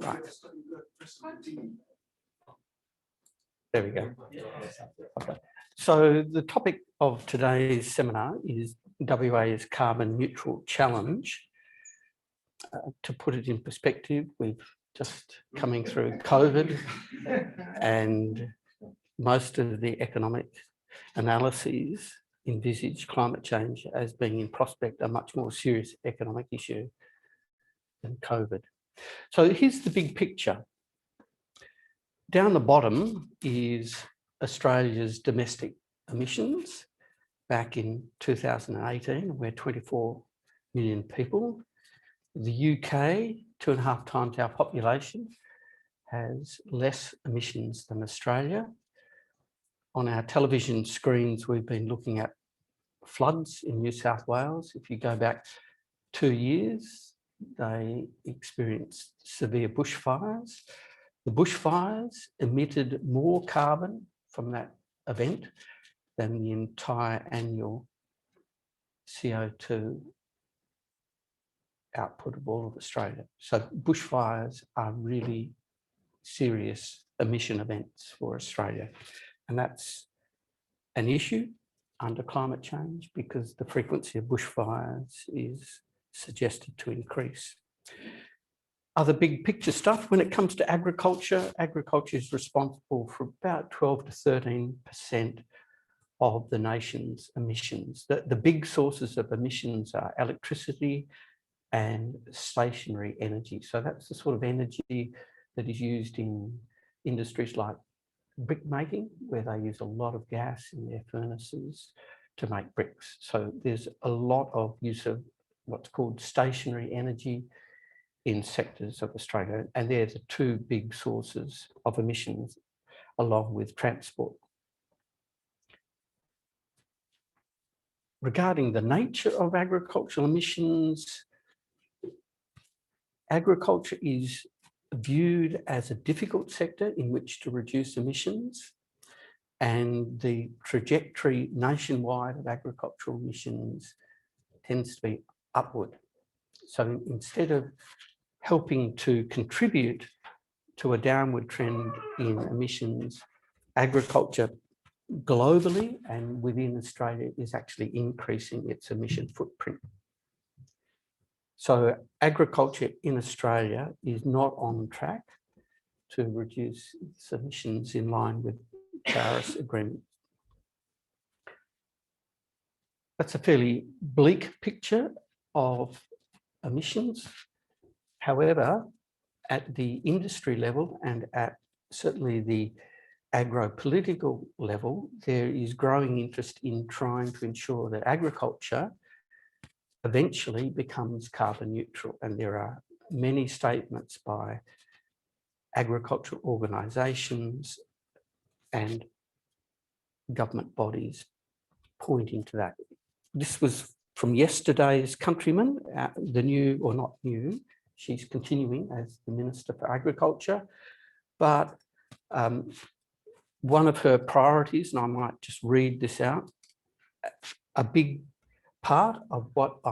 Right. There we go. Okay. So the topic of today's seminar is WA's carbon neutral challenge. To put it in perspective, we've just coming through COVID and most of the economic analyses envisage climate change as being in prospect a much more serious economic issue than COVID. So here's the big picture. Down the bottom is Australia's domestic emissions back in 2018. We're 24 million people. The UK, 2.5 times our population, has less emissions than Australia. On our television screens, we've been looking at floods in New South Wales. If you go back 2 years, they experienced severe bushfires. The bushfires emitted more carbon from that event than the entire annual CO2 output of all of Australia. So bushfires are really serious emission events for Australia. And that's an issue under climate change because the frequency of bushfires is suggested to increase. Other big picture stuff, when it comes to agriculture, agriculture is responsible for about 12 to 13% of the nation's emissions. The big sources of emissions are electricity and stationary energy. So that's the sort of energy that is used in industries like brick making, where they use a lot of gas in their furnaces to make bricks. So there's a lot of use of what's called stationary energy in sectors of Australia, and they're the two big sources of emissions along with transport. Regarding the nature of agricultural emissions, agriculture is viewed as a difficult sector in which to reduce emissions, and the trajectory nationwide of agricultural emissions tends to be upward. So instead of helping to contribute to a downward trend in emissions, agriculture globally and within Australia is actually increasing its emission footprint. So agriculture in Australia is not on track to reduce its emissions in line with Paris Agreement. That's a fairly bleak picture of emissions. However, at the industry level and at certainly the agro-political level, there is growing interest in trying to ensure that agriculture eventually becomes carbon neutral. And there are many statements by agricultural organisations and government bodies pointing to that. This was from yesterday's Countryman, the new, or not new, she's continuing as the Minister for Agriculture, but one of her priorities, and I might just read this out, a big part of what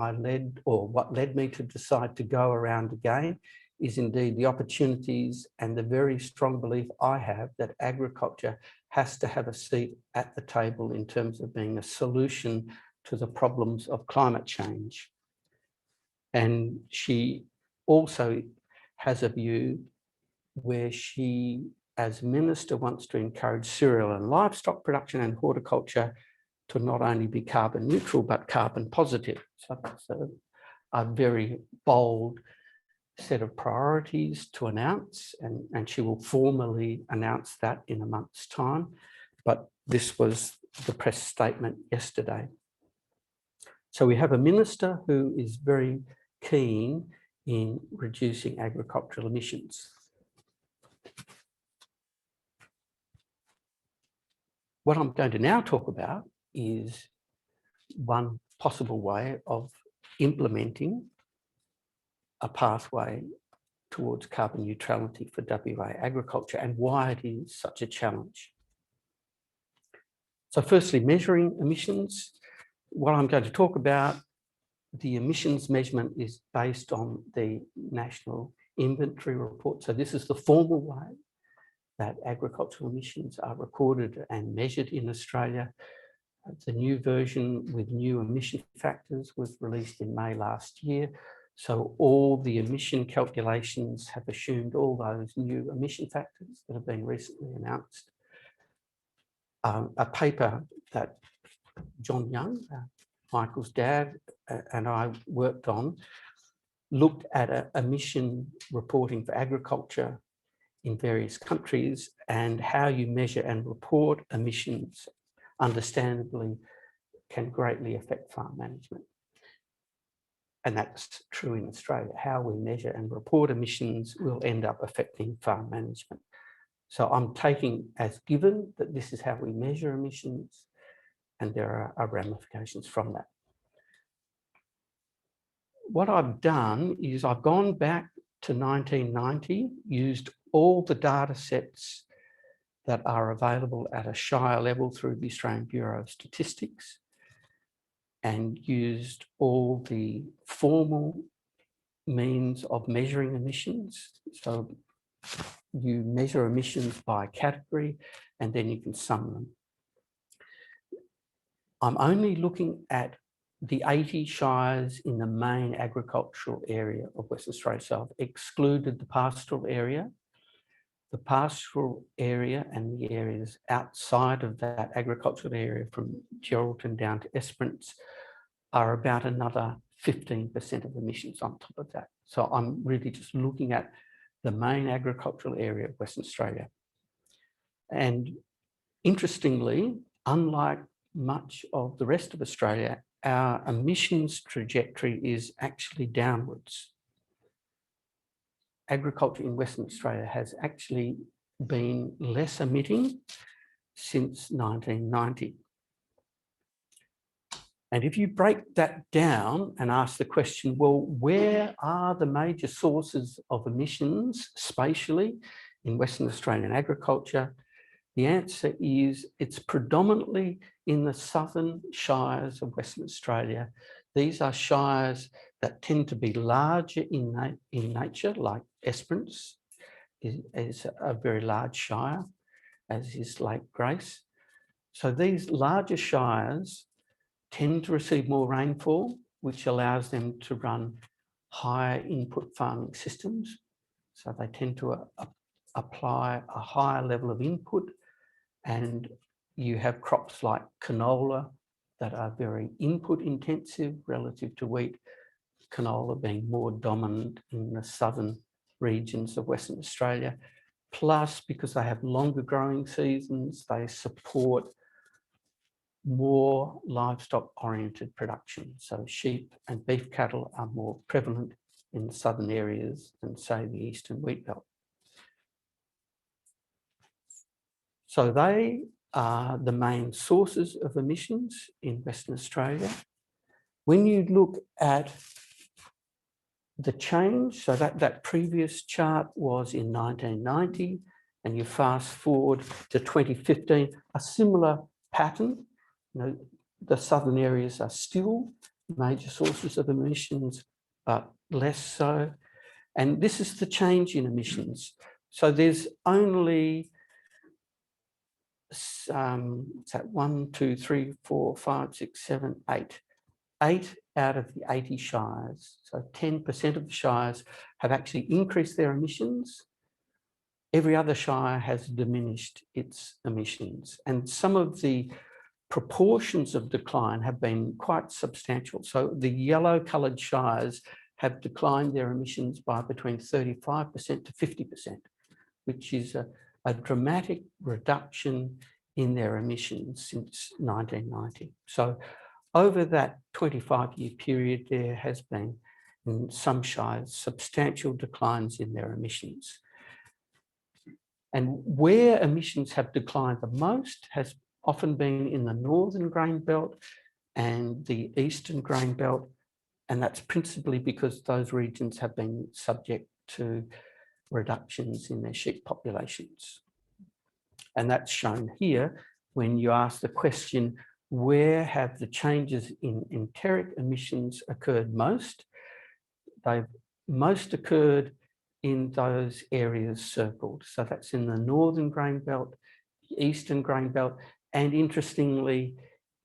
led me to decide to go around again is indeed the opportunities and the very strong belief I have that agriculture has to have a seat at the table in terms of being a solution to the problems of climate change. And she also has a view where she, as Minister, wants to encourage cereal and livestock production and horticulture to not only be carbon neutral, but carbon positive. So that's a very bold set of priorities to announce, and she will formally announce that in a month's time. But this was the press statement yesterday. So we have a minister who is very keen in reducing agricultural emissions. What I'm going to now talk about is one possible way of implementing a pathway towards carbon neutrality for WA agriculture and why it is such a challenge. So firstly, measuring emissions. What I'm going to talk about, the emissions measurement is based on the National inventory report. So this is the formal way that agricultural emissions are recorded and measured in Australia. The new version with new emission factors was released in May last year. So all the emission calculations have assumed all those new emission factors that have been recently announced. A paper that John Young, Michael's dad, and I worked on looked at emission reporting for agriculture in various countries and how you measure and report emissions, understandably, can greatly affect farm management. And that's true in Australia. How we measure and report emissions will end up affecting farm management. So I'm taking as given that this is how we measure emissions, and there are ramifications from that. What I've done is I've gone back to 1990, used all the data sets that are available at a shire level through the Australian Bureau of Statistics, and used all the formal means of measuring emissions. So you measure emissions by category and then you can sum them. I'm only looking at the 80 shires in the main agricultural area of Western Australia. So I've excluded the pastoral area. The pastoral area and the areas outside of that agricultural area from Geraldton down to Esperance are about another 15% of emissions on top of that. So I'm really just looking at the main agricultural area of Western Australia. And interestingly, unlike much of the rest of Australia, our emissions trajectory is actually downwards. Agriculture in Western Australia has actually been less emitting since 1990. And if you break that down and ask the question, well, where are the major sources of emissions spatially in Western Australian agriculture? The answer is it's predominantly in the southern shires of Western Australia. These are shires that tend to be larger in nature, like Esperance is a very large shire, as is Lake Grace. So these larger shires tend to receive more rainfall, which allows them to run higher input farming systems. So they tend to apply a higher level of input, and you have crops like canola that are very input intensive relative to wheat, canola being more dominant in the southern regions of Western Australia. Plus, because they have longer growing seasons, they support more livestock-oriented production. So sheep and beef cattle are more prevalent in the southern areas than, say, the eastern wheat belt. So they are the main sources of emissions in Western Australia. When you look at the change, so that previous chart was in 1990, and you fast forward to 2015, a similar pattern. You know, the southern areas are still major sources of emissions, but less so. And this is the change in emissions. So there's only 1, 2, 3, 4, 5, 6, 7, 8. 8 out of the 80 shires, so 10% of the shires have actually increased their emissions. Every other shire has diminished its emissions. And some of the proportions of decline have been quite substantial. So the yellow coloured shires have declined their emissions by between 35% to 50%, which is a dramatic reduction in their emissions since 1990. So over that 25-year period, there has been, in some shires, substantial declines in their emissions. And where emissions have declined the most has often been in the northern grain belt and the eastern grain belt, and that's principally because those regions have been subject to reductions in their sheep populations. And that's shown here when you ask the question, where have the changes in enteric emissions occurred most? They've most occurred in those areas circled. So that's in the northern grain belt, eastern grain belt, and interestingly,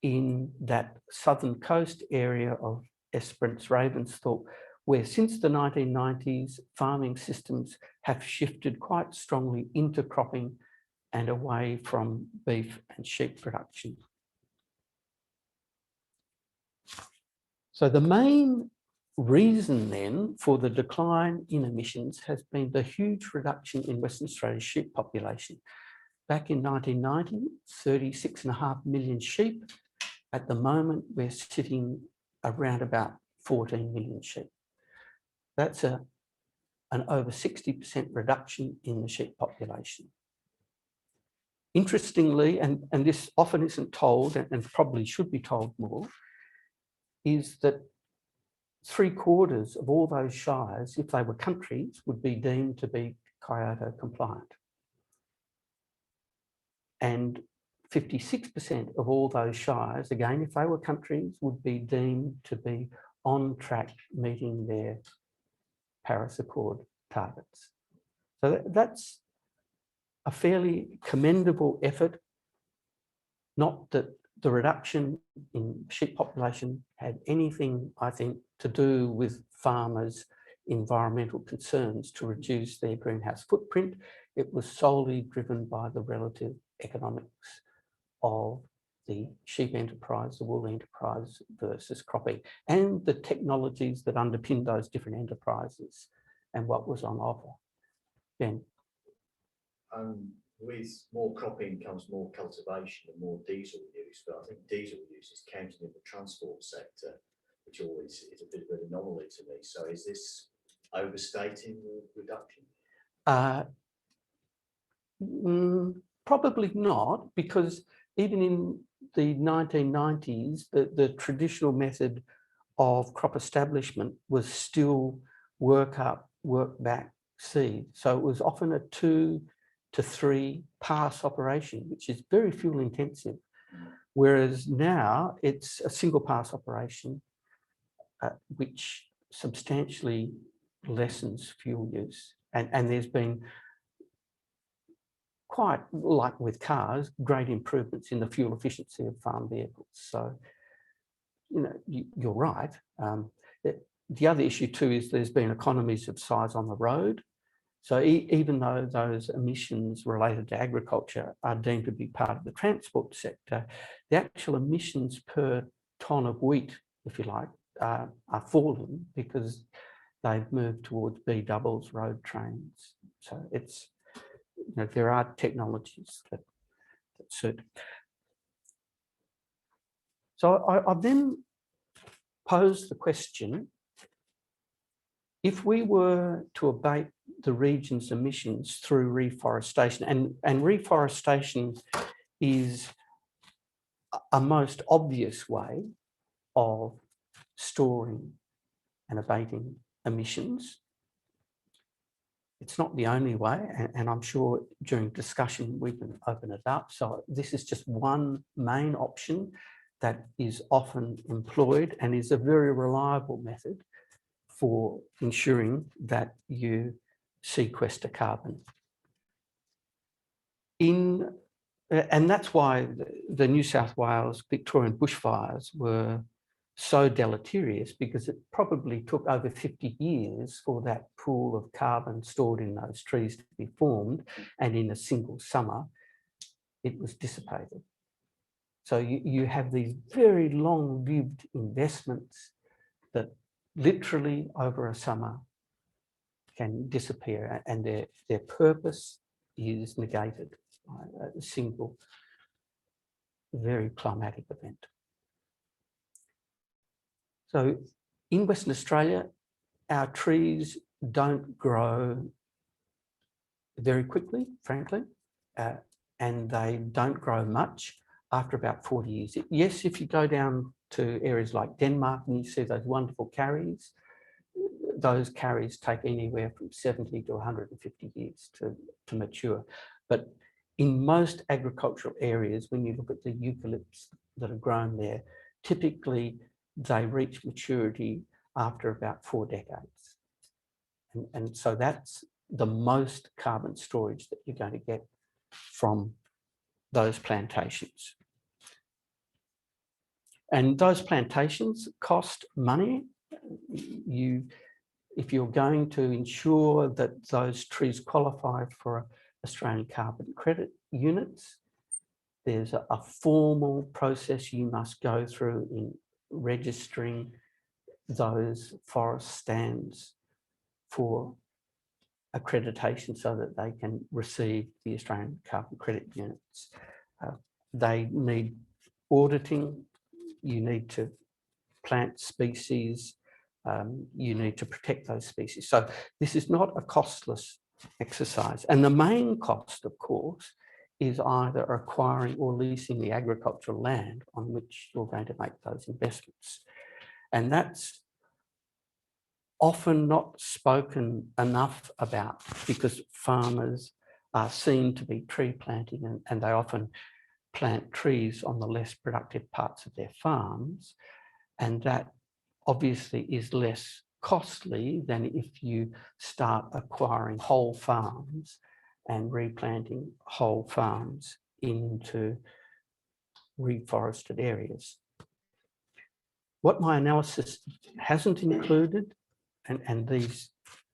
in that southern coast area of Esperance, Ravensthorpe, where since the 1990s, farming systems have shifted quite strongly into cropping and away from beef and sheep production. So the main reason then for the decline in emissions has been the huge reduction in Western Australia's sheep population. Back in 1990, 36.5 million sheep. At the moment, we're sitting around about 14 million sheep. That's an over 60% reduction in the sheep population. Interestingly, and this often isn't told and probably should be told more, is that 3/4 of all those shires, if they were countries, would be deemed to be Kyoto compliant. And 56% of all those shires, again, if they were countries, would be deemed to be on track meeting their Paris Accord targets. So that's a fairly commendable effort. Not that the reduction in sheep population had anything, I think, to do with farmers' environmental concerns to reduce their greenhouse footprint. It was solely driven by the relative economics of the sheep enterprise, the wool enterprise versus cropping, and the technologies that underpin those different enterprises and what was on offer. Ben? With more cropping comes more cultivation and more diesel use, but I think diesel use is counted in the transport sector, which always is a bit of an anomaly to me. So is this overstating the reduction? Probably not, because even in the 1990s, the traditional method of crop establishment was still work up, work back seed. So it was often a 2 to 3 pass operation, which is very fuel intensive. Whereas now it's a single pass operation, which substantially lessens fuel use. And there's been, quite like with cars, great improvements in the fuel efficiency of farm vehicles. So, you know, you're right. The other issue too is there's been economies of size on the road. So even though those emissions related to agriculture are deemed to be part of the transport sector, the actual emissions per tonne of wheat, if you like, are falling because they've moved towards B-doubles, road trains. So it's, you know, there are technologies that suit. So I've then posed the question, if we were to abate the region's emissions through reforestation, and reforestation is a most obvious way of storing and abating emissions. It's not the only way, and I'm sure during discussion we can open it up. So this is just one main option that is often employed and is a very reliable method for ensuring that you sequester carbon. And that's why the New South Wales Victorian bushfires were so deleterious, because it probably took over 50 years for that pool of carbon stored in those trees to be formed, and in a single summer it was dissipated. So you have these very long-lived investments that literally over a summer can disappear, and their purpose is negated by a single very climatic event. So in Western Australia, our trees don't grow very quickly, frankly, and they don't grow much after about 40 years. Yes, if you go down to areas like Denmark and you see those wonderful carries, those carries take anywhere from 70 to 150 years to mature. But in most agricultural areas, when you look at the eucalypts that are grown there, typically they reach maturity after about 4 decades. And so that's the most carbon storage that you're going to get from those plantations. And those plantations cost money. If you're going to ensure that those trees qualify for Australian carbon credit units, there's a formal process you must go through in registering those forest stands for accreditation so that they can receive the Australian carbon credit units. They need auditing. You need to plant species. You need to protect those species. So this is not a costless exercise. And the main cost, of course, is either acquiring or leasing the agricultural land on which you're going to make those investments. And that's often not spoken enough about because farmers are seen to be tree planting and they often plant trees on the less productive parts of their farms. And that obviously is less costly than if you start acquiring whole farms and replanting whole farms into reforested areas. What my analysis hasn't included, and these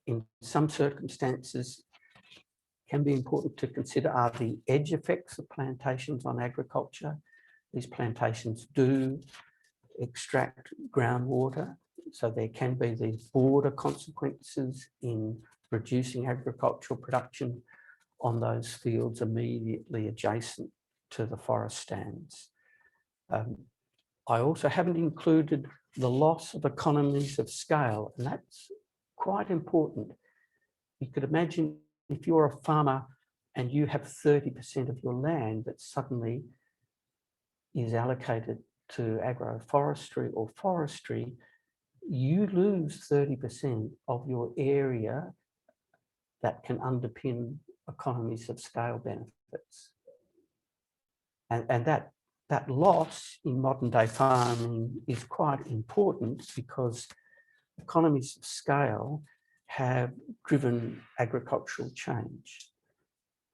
in some circumstances can be important to consider, are the edge effects of plantations on agriculture. These plantations do extract groundwater, so there can be these border consequences in reducing agricultural production on those fields immediately adjacent to the forest stands. I also haven't included the loss of economies of scale, and that's quite important. You could imagine if you're a farmer and you have 30% of your land that suddenly is allocated to agroforestry or forestry, you lose 30% of your area that can underpin economies of scale benefits. And that loss in modern day farming is quite important because economies of scale have driven agricultural change.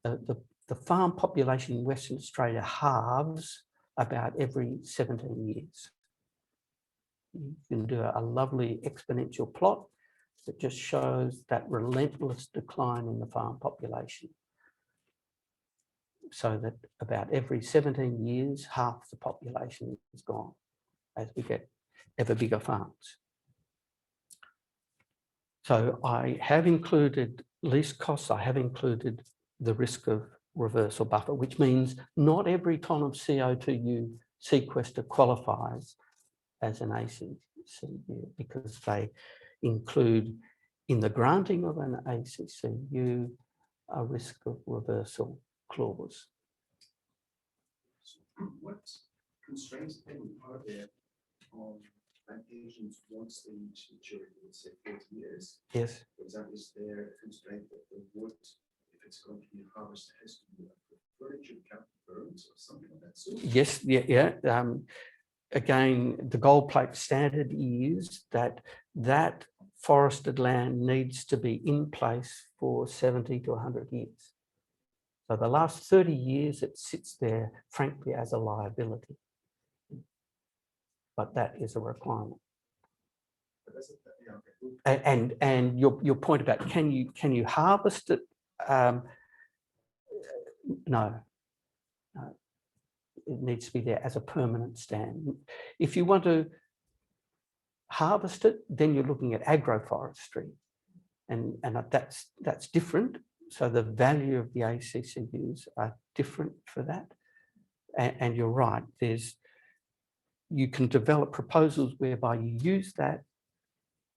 The farm population in Western Australia halves about every 17 years. You can do a lovely exponential plot that just shows that relentless decline in the farm population. So that about every 17 years, half the population is gone as we get ever bigger farms. So I have included lease costs, I have included the risk of reversal buffer, which means not every tonne of CO2 sequester qualifies as an ACCU because they include in the granting of an ACCU a risk of reversal clause. What constraints are there on plantations once they reach maturity, let's say 40 years? Yes. For example, is there a constraint that the wood, if it's going to be harvested, has to be furniture, can't be burned or something of that sort? Yes, yeah. Again, the gold plate standard is that forested land needs to be in place for 70 to 100 years. So the last 30 years, it sits there, frankly, as a liability. But that is a requirement. And your point about can you harvest it? No. It needs to be there as a permanent stand. If you want to harvest it, then you're looking at agroforestry, and that's different. So the value of the ACCUs are different for that. And you're right, you can develop proposals whereby you use that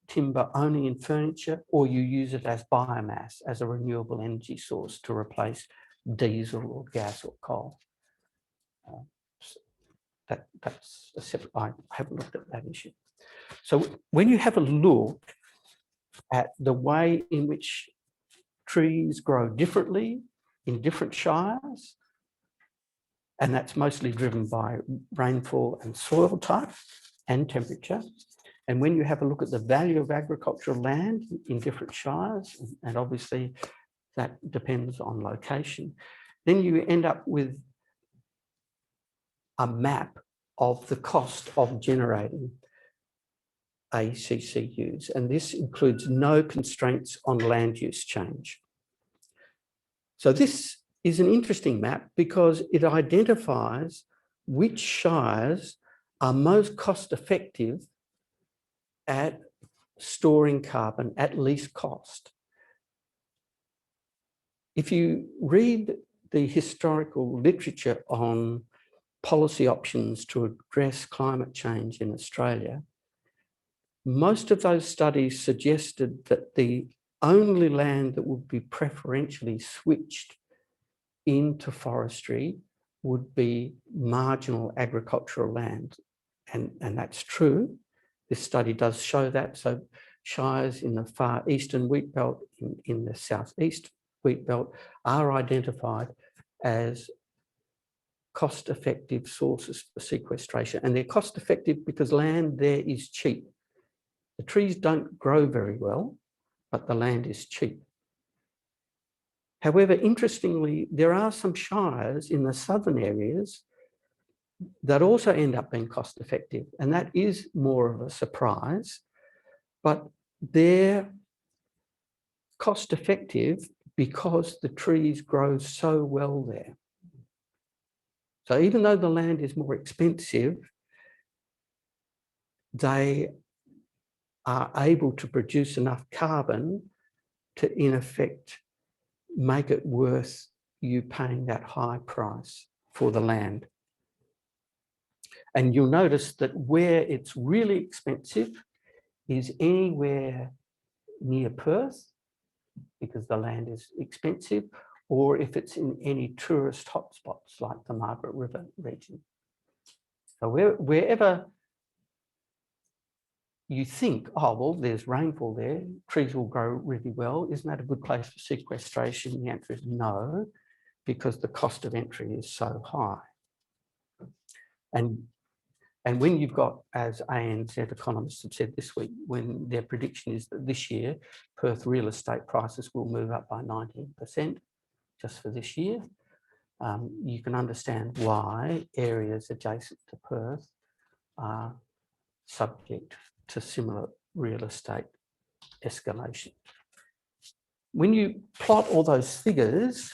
timber only in furniture, or you use it as biomass, as a renewable energy source to replace diesel or gas or coal. That's a separate, I haven't looked at that issue. So when you have a look at the way in which trees grow differently in different shires, and that's mostly driven by rainfall and soil type and temperature, And when you have a look at the value of agricultural land in different shires, and obviously that depends on location, then you end up with a map of the cost of generating ACCUs. And this includes no constraints on land use change. So this is an interesting map because it identifies which shires are most cost effective at storing carbon at least cost. If you read the historical literature on policy options to address climate change in Australia, most of those studies suggested that the only land that would be preferentially switched into forestry would be marginal agricultural land. And that's true. This study does show that. So shires in the far eastern wheat belt, in the southeast wheat belt, are identified as cost-effective sources for sequestration. And they're cost-effective because land there is cheap. The trees don't grow very well, but the land is cheap. However, interestingly, there are some shires in the southern areas that also end up being cost effective, and that is more of a surprise, but they're cost effective because the trees grow so well there. So even though the land is more expensive, they are able to produce enough carbon to, in effect, make it worth you paying that high price for the land. And you'll notice that where it's really expensive is anywhere near Perth, because the land is expensive, or if it's in any tourist hotspots like the Margaret River region. So wherever you think, oh, well, there's rainfall there, trees will grow really well, isn't that a good place for sequestration? The answer is no, because the cost of entry is so high. And when you've got, as ANZ economists have said this week, when their prediction is that this year, Perth real estate prices will move up by 19% just for this year, you can understand why areas adjacent to Perth are subject to similar real estate escalation. When you plot all those figures,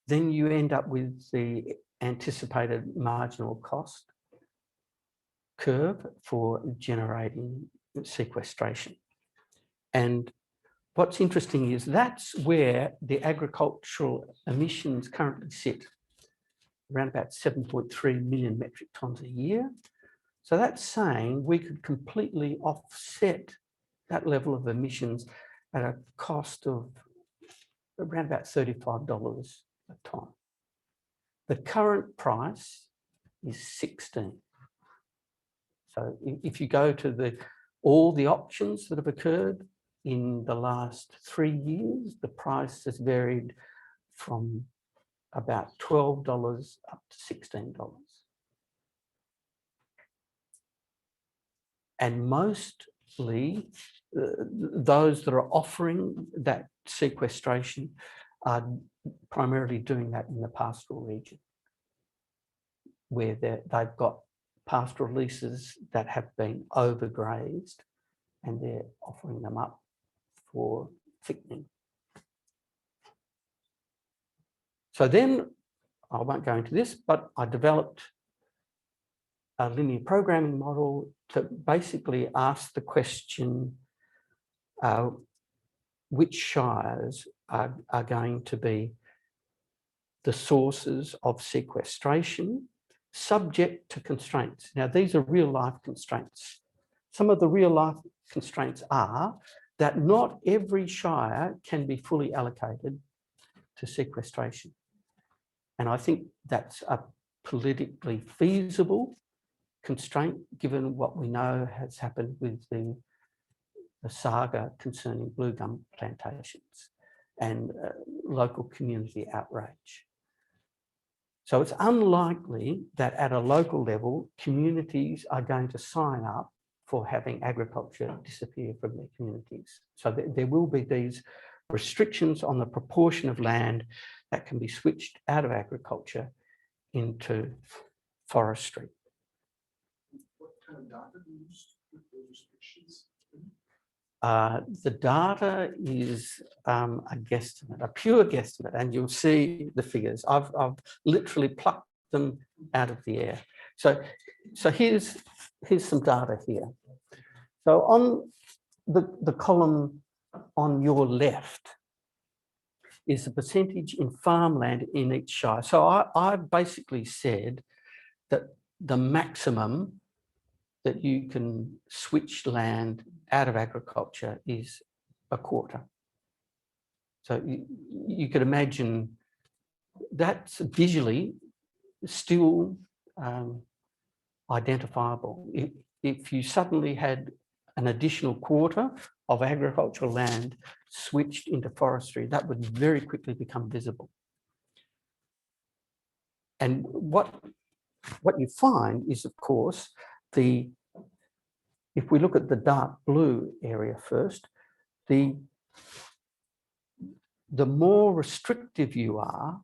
then you end up with the anticipated marginal cost curve for generating sequestration. And what's interesting is that's where the agricultural emissions currently sit, around about 7.3 million metric tonnes a year. So that's saying we could completely offset that level of emissions at a cost of around about $35 a tonne. The current price is 16. So if you go to all the options that have occurred in the last 3 years, the price has varied from about $12 up to $16. And mostly those that are offering that sequestration are primarily doing that in the pastoral region, where they've got pastoral leases that have been overgrazed and they're offering them up for thickening. So then, I won't go into this, but I developed a linear programming model to basically ask the question, which shires are going to be the sources of sequestration subject to constraints. Now, these are real life constraints. Some of the real life constraints are that not every shire can be fully allocated to sequestration. And I think that's a politically feasible constraint, given what we know has happened with the saga concerning blue gum plantations and local community outrage. So it's unlikely that at a local level, communities are going to sign up for having agriculture disappear from their communities. So there will be these restrictions on the proportion of land that can be switched out of agriculture into forestry. What kind of data do you use with those restrictions? The data is a guesstimate, a pure guesstimate, and you'll see the figures. I've literally plucked them out of the air. So here's some data here. So on the column on your left is the percentage in farmland in each shire. So I basically said that the maximum that you can switch land out of agriculture is a quarter. So you could imagine that's visually still identifiable. If you suddenly had an additional quarter of agricultural land switched into forestry, that would very quickly become visible. And what you find is, of course, if we look at the dark blue area first, the more restrictive you are,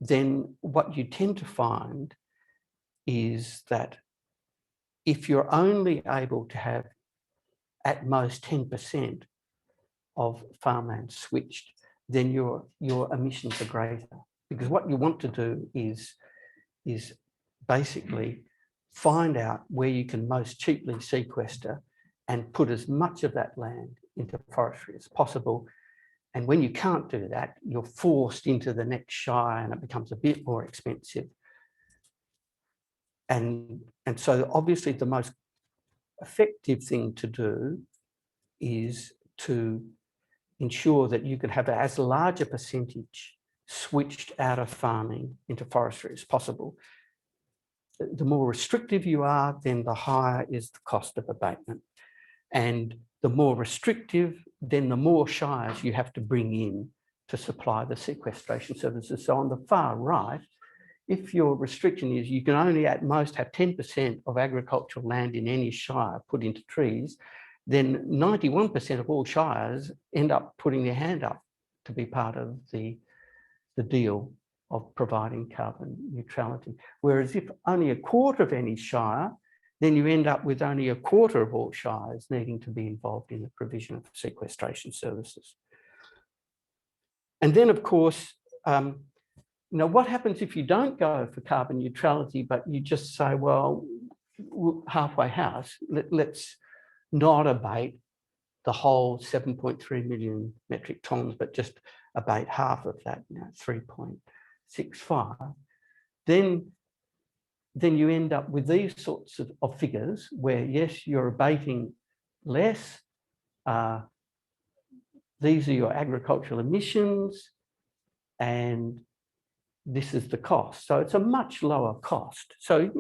then what you tend to find is that if you're only able to have at most 10% of farmland switched, then your emissions are greater. Because what you want to do is basically find out where you can most cheaply sequester and put as much of that land into forestry as possible. And when you can't do that, you're forced into the next shire and it becomes a bit more expensive. And so obviously the most effective thing to do is to ensure that you can have as large a percentage switched out of farming into forestry as possible. The more restrictive you are, then the higher is the cost of abatement. And the more restrictive, then the more shires you have to bring in to supply the sequestration services. So on the far right, if your restriction is you can only at most have 10% of agricultural land in any shire put into trees, then 91% of all shires end up putting their hand up to be part of the deal of providing carbon neutrality. Whereas if only a quarter of any shire, then you end up with only a quarter of all shires needing to be involved in the provision of sequestration services. And then, of course, what happens if you don't go for carbon neutrality, but you just say, well, halfway house, let's not abate the whole 7.3 million metric tonnes, but just abate half of that, 3.65, then you end up with these sorts of figures where, yes, you're abating less. These are your agricultural emissions, and this is the cost. So it's a much lower cost. So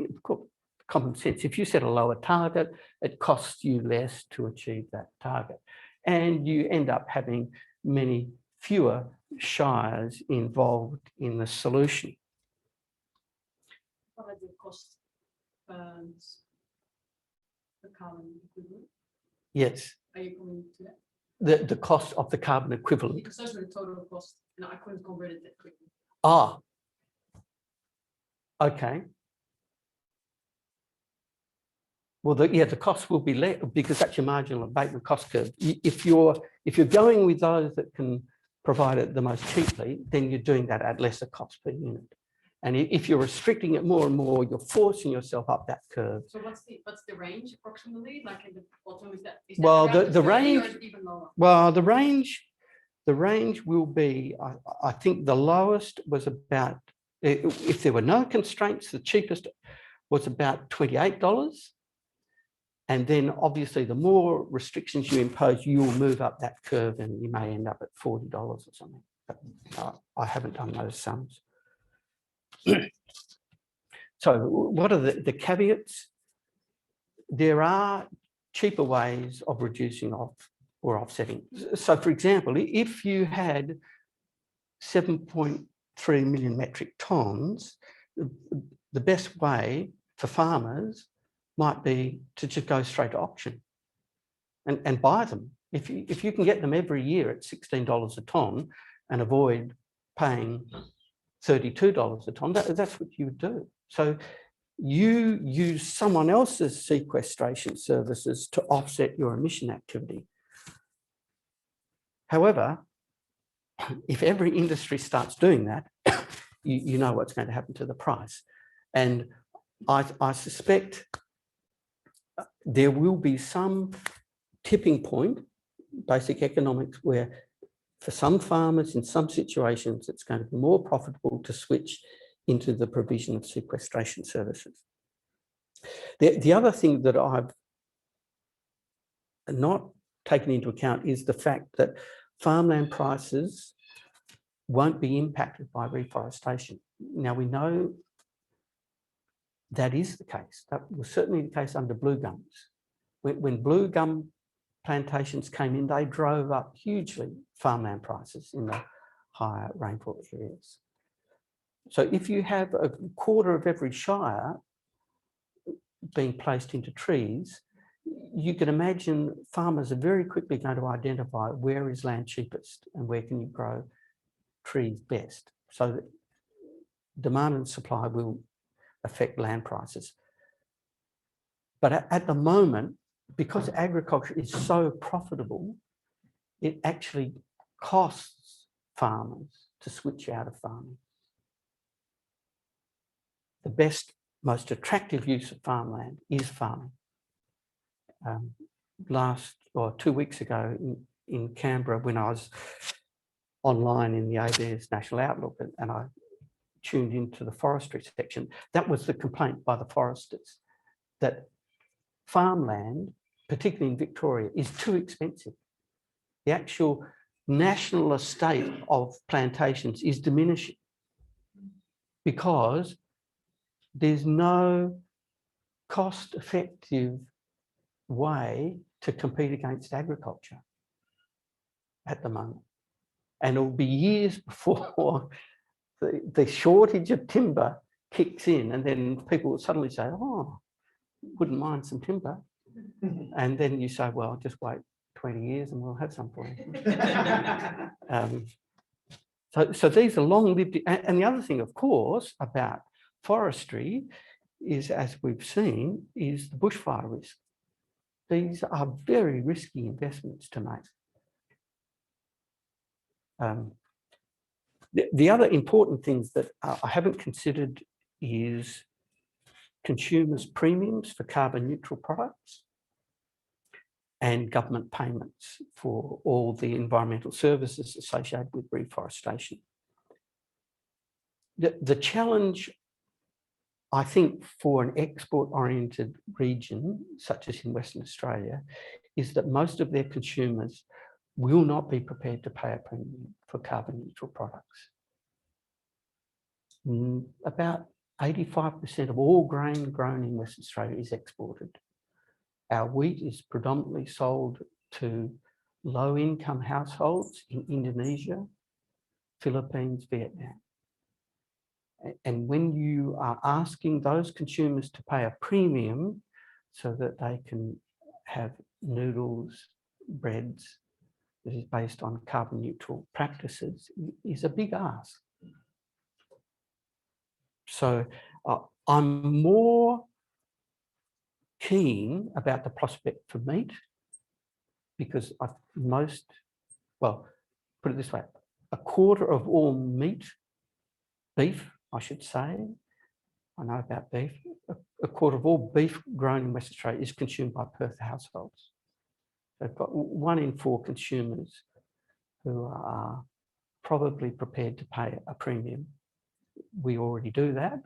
common sense, if you set a lower target, it costs you less to achieve that target. And you end up having many fewer shires involved in the solution. What are the cost per carbon equivalent? Yes. Are you coming to that? The cost of the carbon equivalent. Because those were the total cost, and I couldn't convert it that quickly. Ah, okay. Well, the cost will be less because that's your marginal abatement cost curve. If you're going with those that can provide it the most cheaply, then you're doing that at lesser cost per unit. And if you're restricting it more and more, you're forcing yourself up that curve. So what's the range approximately? Like in the bottom, is that Well, the range, range, or is it even lower? well, the range will be, I think the lowest was about, if there were no constraints, the cheapest was about $28. And then obviously the more restrictions you impose, you'll move up that curve and you may end up at $40 or something. But I haven't done those sums. So what are the caveats? There are cheaper ways of reducing or offsetting. So for example, if you had 7.3 million metric tonnes, the best way for farmers might be to just go straight to auction and buy them. If you can get them every year at $16 a tonne and avoid paying $32 a tonne, that's what you would do. So you use someone else's sequestration services to offset your emission activity. However, if every industry starts doing that, you know what's going to happen to the price. And I suspect there will be some tipping point, basic economics, where for some farmers in some situations, it's going to be more profitable to switch into the provision of sequestration services. The other thing that I've not taken into account is the fact that farmland prices won't be impacted by reforestation. Now, we know that is the case. That was certainly the case under blue gums. When blue gum plantations came in, they drove up hugely farmland prices in the higher rainfall areas. So if you have a quarter of every shire being placed into trees, you can imagine farmers are very quickly going to identify where is land cheapest and where can you grow trees best. So that demand and supply will affect land prices. But at the moment, because agriculture is so profitable, it actually costs farmers to switch out of farming. The best, most attractive use of farmland is farming. 2 weeks ago in Canberra, when I was online in the ABARES National Outlook and I tuned into the forestry section, that was the complaint by the foresters, that farmland, particularly in Victoria, is too expensive. The actual national estate of plantations is diminishing because there's no cost-effective way to compete against agriculture at the moment. And it'll be years before the shortage of timber kicks in, and then people will suddenly say, oh, wouldn't mind some timber. And then you say, well, just wait 20 years and we'll have some for you. So these are long-lived. And the other thing, of course, about forestry is, as we've seen, is the bushfire risk. These are very risky investments to make. The other important things that I haven't considered is consumers' premiums for carbon neutral products and government payments for all the environmental services associated with reforestation. The challenge, I think, for an export-oriented region, such as in Western Australia, is that most of their consumers will not be prepared to pay a premium for carbon neutral products. About 85% of all grain grown in Western Australia is exported. Our wheat is predominantly sold to low-income households in Indonesia, Philippines, Vietnam. And when you are asking those consumers to pay a premium so that they can have noodles, breads that is based on carbon neutral practices, is a big ask. So I'm more keen about the prospect for meat because well, put it this way, a quarter of all beef, I should say, I know about beef, a quarter of all beef grown in Western Australia is consumed by Perth households. They've got 1 in 4 consumers who are probably prepared to pay a premium. We already do that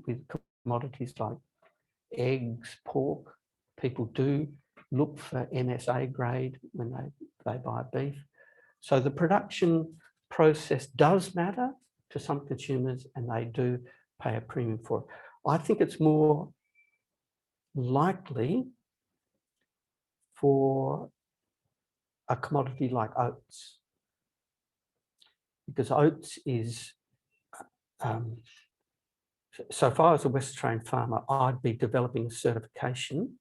with commodities like eggs, pork. People do look for MSA grade when they buy beef. So the production process does matter to some consumers and they do pay a premium for it. I think it's more likely for a commodity like oats, because oats is So if I was a West Australian farmer, I'd be developing a certification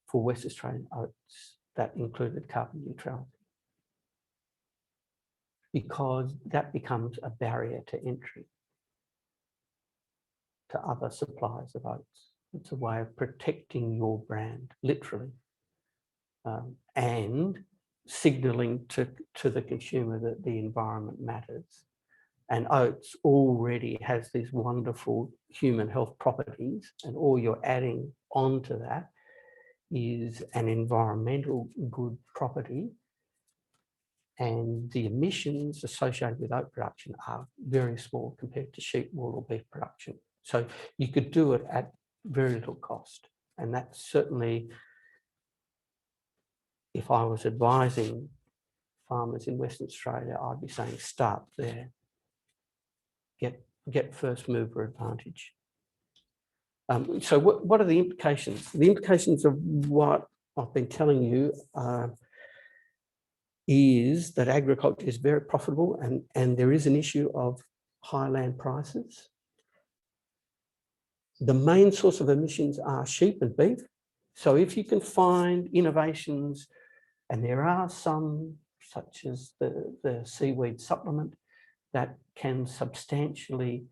for West Australian oats that included carbon neutrality, because that becomes a barrier to entry to other suppliers of oats. It's a way of protecting your brand, literally, and signalling to the consumer that the environment matters. And oats already has these wonderful human health properties, and all you're adding onto that is an environmental good property. And the emissions associated with oat production are very small compared to sheep, wool or beef production. So you could do it at very little cost. And that's certainly, if I was advising farmers in Western Australia, I'd be saying start there. Get first mover advantage. So what are the implications? The implications of what I've been telling you is that agriculture is very profitable, and there is an issue of high land prices. The main source of emissions are sheep and beef. So if you can find innovations, and there are some, such as the seaweed supplement, that can substantially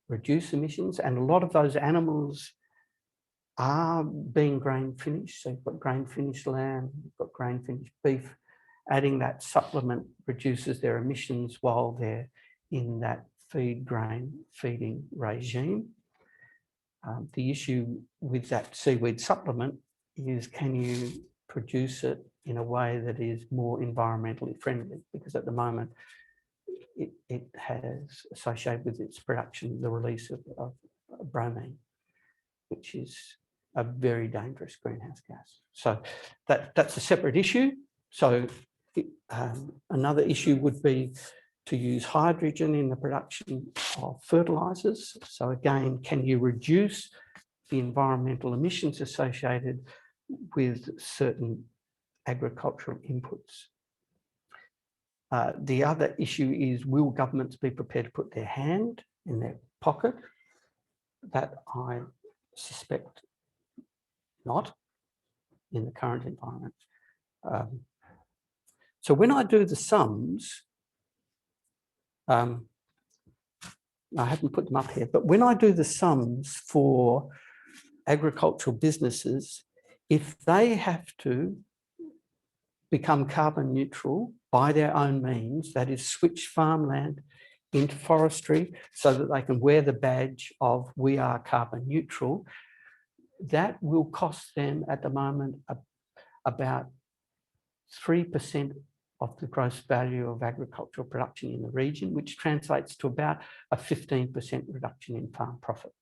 reduce emissions, and a lot of those animals are being grain finished. So you've got grain finished lamb, you've got grain finished beef. Adding that supplement reduces their emissions while they're in that feed grain feeding regime. The issue with that seaweed supplement is, can you produce it in a way that is more environmentally friendly? Because at the moment, it has associated with its production the release of bromine, which is a very dangerous greenhouse gas. So that's a separate issue. So another issue would be to use hydrogen in the production of fertilizers. So again, can you reduce the environmental emissions associated with certain agricultural inputs? The other issue is, will governments be prepared to put their hand in their pocket? That I suspect not in the current environment. So when I do the sums, I haven't put them up here, but when I do the sums for agricultural businesses, if they have to become carbon neutral by their own means, that is, switch farmland into forestry so that they can wear the badge of we are carbon neutral, that will cost them at the moment about 3% of the gross value of agricultural production in the region, which translates to about a 15% reduction in farm profit,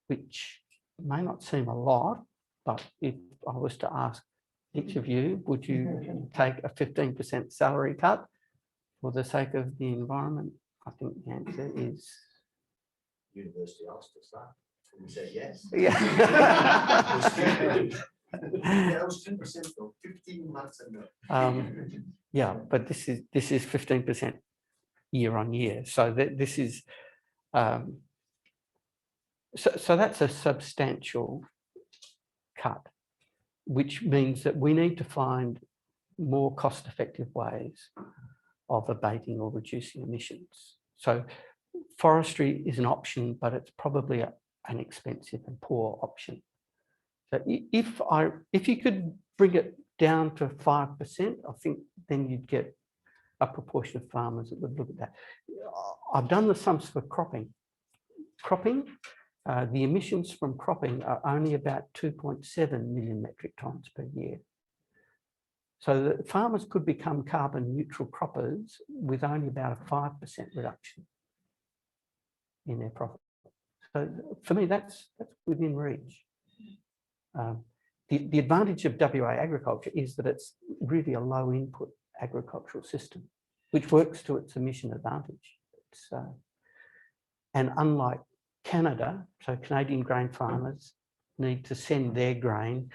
which may not seem a lot, but if I was to ask each of you, would you take a 15% salary cut for the sake of the environment? I think the answer is... University asked us that, and we said yes. Yeah. Yeah, that was 10% though, 15 months ago. Yeah, but this is 15% year on year. So this is so that's a substantial cut, which means that we need to find more cost-effective ways of abating or reducing emissions. So forestry is an option, but it's probably an expensive and poor option. So if you could bring it down to 5%, I think then you'd get a proportion of farmers that would look at that. I've done the sums for cropping. The emissions from cropping are only about 2.7 million metric tonnes per year. So the farmers could become carbon neutral croppers with only about a 5% reduction in their profit. So for me, that's within reach. The advantage of WA agriculture is that it's really a low input agricultural system, which works to its emission advantage. And unlike Canada, so Canadian grain farmers need to send their grain,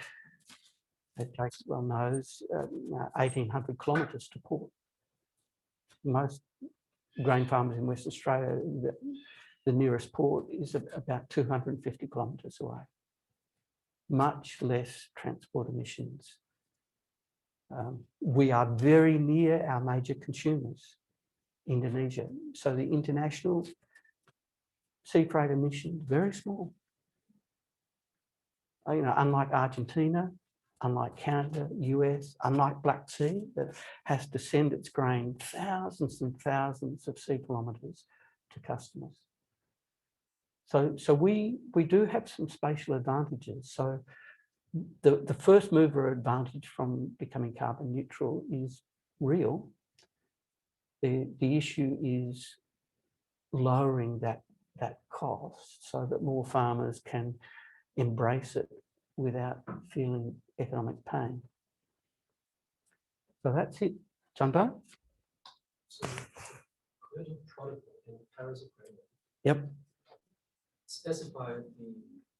as Jake well knows, 1,800 kilometres to port. Most grain farmers in Western Australia, the nearest port is about 250 kilometres away. Much less transport emissions. We are very near our major consumers, Indonesia. So the international sea freight emissions, very small. You know, unlike Argentina, unlike Canada, US, unlike Black Sea, that has to send its grain thousands and thousands of sea kilometres to customers. So we do have some spatial advantages. So the first mover advantage from becoming carbon neutral is real. The issue is lowering that cost so that more farmers can embrace it without feeling economic pain. So that's it. Junbo? So, commercial protocol in the Paris Agreement Yep. specify the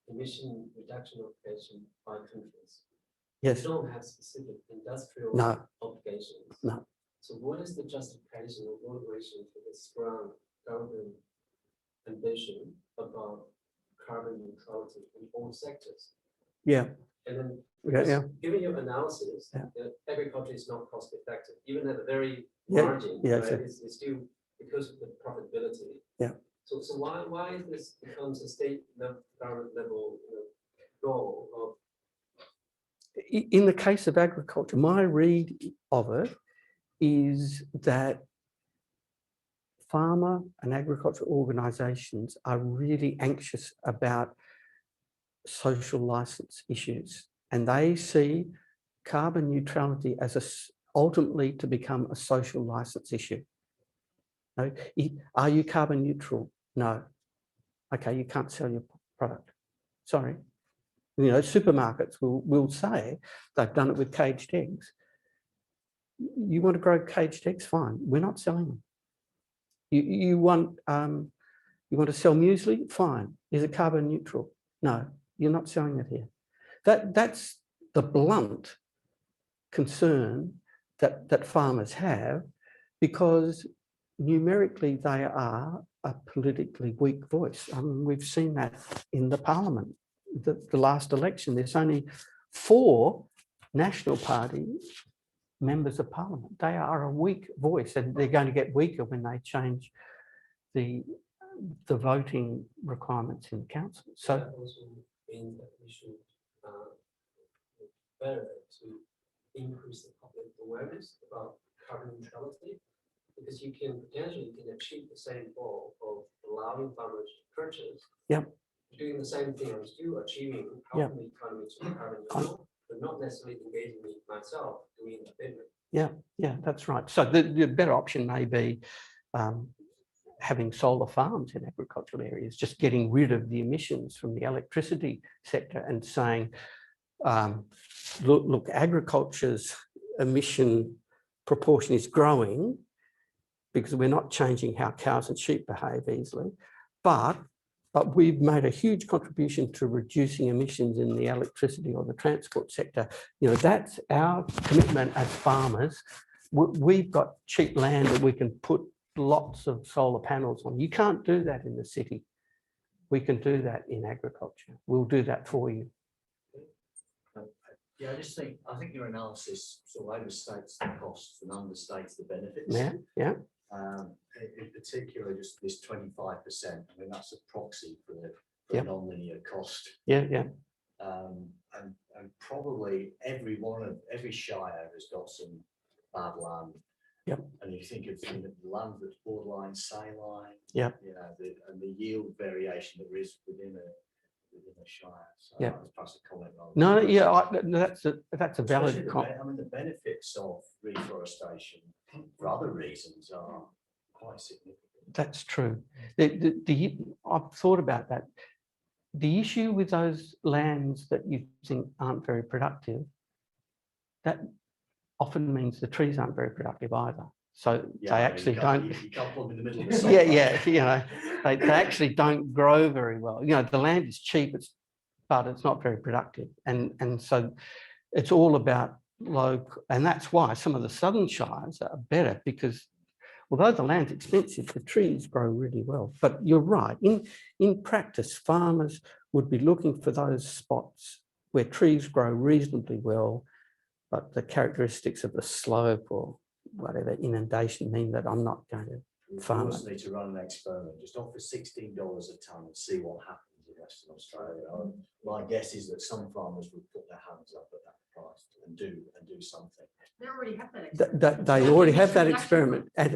emission reduction obligation by countries. Yes. You don't have specific industrial No. obligations. No. So what is the justification or motivation for this government ambition about carbon neutrality in all sectors? Yeah. And then, Yeah. given your analysis, Yeah. Agriculture is not cost effective, even at the very Yeah. margin, Yeah, right? so- It's still because of the profitability. Yeah. So why this becomes a state government level goal of? In the case of agriculture, my read of it is that farmer and agricultural organisations are really anxious about social licence issues, and they see carbon neutrality as ultimately to become a social licence issue. No, are you carbon neutral? No. Okay, you can't sell your product. Sorry. You know, supermarkets will say they've done it with caged eggs. You want to grow caged eggs? Fine. We're not selling them. You want to sell muesli? Fine. Is it carbon neutral? No, you're not selling it here. That's the blunt concern that farmers have, because numerically they are a politically weak voice. I mean, we've seen that in the parliament. The last election, there's only 4 National Party members of parliament. They are a weak voice, and they're going to get weaker when they change the voting requirements in the council. So That also means that we should better to increase the public awareness about carbon neutrality, because you can potentially achieve the same goal of allowing farmers to purchase. Yep. Doing the same thing and still achieving helping the economy to be carbon neutral, but not necessarily engaging me myself doing a business. yeah, that's right. So the better option may be having solar farms in agricultural areas, just getting rid of the emissions from the electricity sector and saying, look, agriculture's emission proportion is growing because we're not changing how cows and sheep behave easily, but we've made a huge contribution to reducing emissions in the electricity or the transport sector. You know, that's our commitment as farmers. We've got cheap land that we can put lots of solar panels on. You can't do that in the city. We can do that in agriculture. We'll do that for you. Yeah, I think your analysis sort of overstates the costs and understates the benefits. Yeah. In particular, just this 25%. I mean, that's a proxy for the Yep. non-linear cost. Yeah. And probably every shire has got some bad land. Yep. And you think of the land that's borderline saline. Yep. You know, and the yield variation that there is within a shire. So Yep. that's perhaps a comment on. No, yeah, that's a valid comment. I mean, the benefits of reforestation for other reasons are quite significant. That's true. I've thought about that. The issue with those lands that you think aren't very productive, that often means the trees aren't very productive either. So Yeah, they actually don't. You can't put them in the middle of the Yeah. You know, they actually don't grow very well. You know, the land is cheap, but it's not very productive, and so it's all about low. And that's why some of the southern shires are better, because although the land's expensive, the trees grow really well. But you're right, in practice, farmers would be looking for those spots where trees grow reasonably well, but the characteristics of the slope or whatever inundation mean that I'm not going to We farm also it. need to run an experiment, just offer $16 a tonne and see what happens in Western Australia. My guess is that some farmers would put their hands up at that price and do something. They already have that. experiment. They already have that Emission experiment, and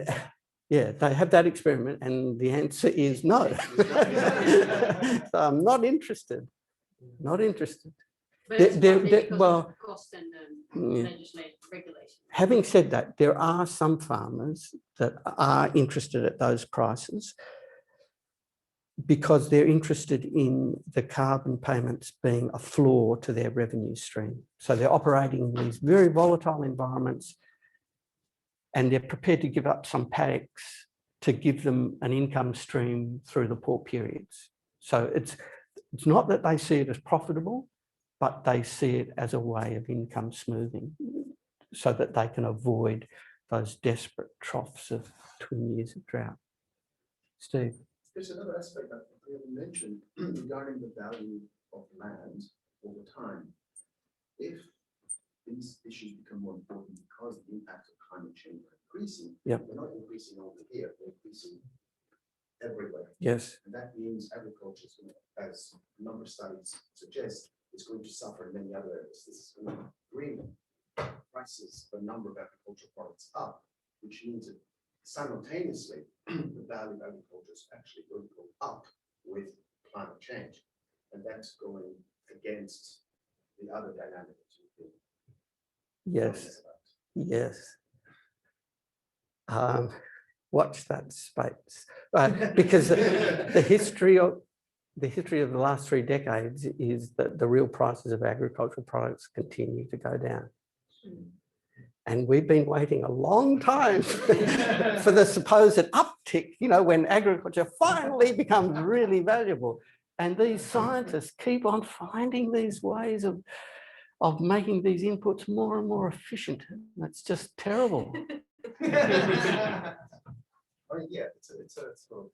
yeah, they have that experiment, and the answer is no. So I'm not interested. Not interested. But it's They're- partly they're- because well, of cost and yeah. legislation regulation. Having said that, there are some farmers that are interested at those prices because they're interested in the carbon payments being a floor to their revenue stream. So they're operating in these very volatile environments, and they're prepared to give up some paddocks to give them an income stream through the poor periods. So it's not that they see it as profitable, but they see it as a way of income smoothing so that they can avoid those desperate troughs of twin years of drought. Steve? There's another aspect that we haven't mentioned regarding the value of land over time. If these issues become more important because the impact of climate change are increasing, Yep. they're not increasing only here, they're increasing everywhere. Yes. And that means agriculture, is gonna, as a number of studies suggest, is going to suffer in many other areas. This is going to bring prices for a number of agricultural products up, which means that simultaneously the value of agriculture is actually going to go up with climate change. And that's going against the other dynamics we've been Yes. talking Yes. Watch that space, because the history of the last 3 decades is that the real prices of agricultural products continue to go down. And we've been waiting a long time for the supposed uptick, you know, when agriculture finally becomes really valuable. And these scientists keep on finding these ways of making these inputs more and more efficient. That's just terrible. about. I mean, yeah, it's a sort of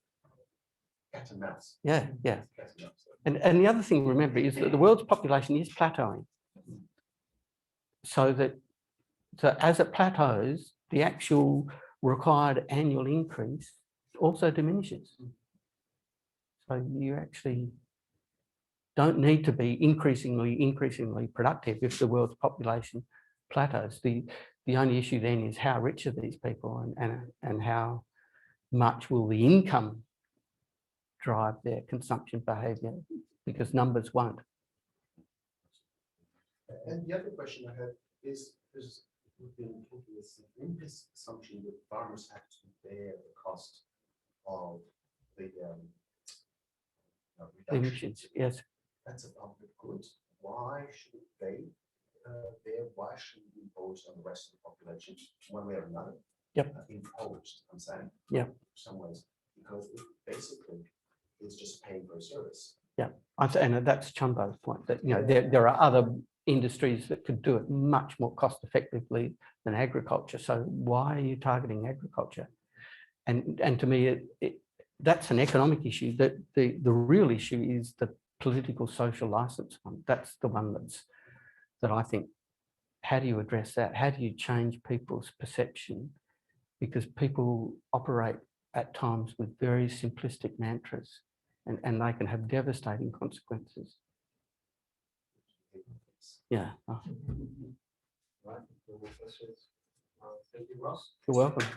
cat and mouse. Yeah, yeah. Cat and mouse. And the other thing to remember is that the world's population is plateauing. So as it plateaus, the actual required annual increase also diminishes. So you actually don't need to be increasingly productive if the world's population plateaus. The only issue then is how rich are these people and how much will the income drive their consumption behaviour, because numbers won't. And the other question I had is we've been talking in this assumption that farmers have to bear the cost of the reduction. Emissions, yes. That's a public good. Why should they bear? Why should it be imposed on the rest of the population one way or another? Yep. Imposed, I'm saying. Yeah. In some ways, because it basically is just paying for a service. Yeah, and that's Chumbo's point, that you know there are other industries that could do it much more cost effectively than agriculture. So why are you targeting agriculture? And to me, that's an economic issue. That the real issue is the political social license one. That's the one that I think. How do you address that? How do you change people's perception? Because people operate at times with very simplistic mantras, and they can have devastating consequences. Yeah. Right. No more questions. Thank you, Ross. You're welcome.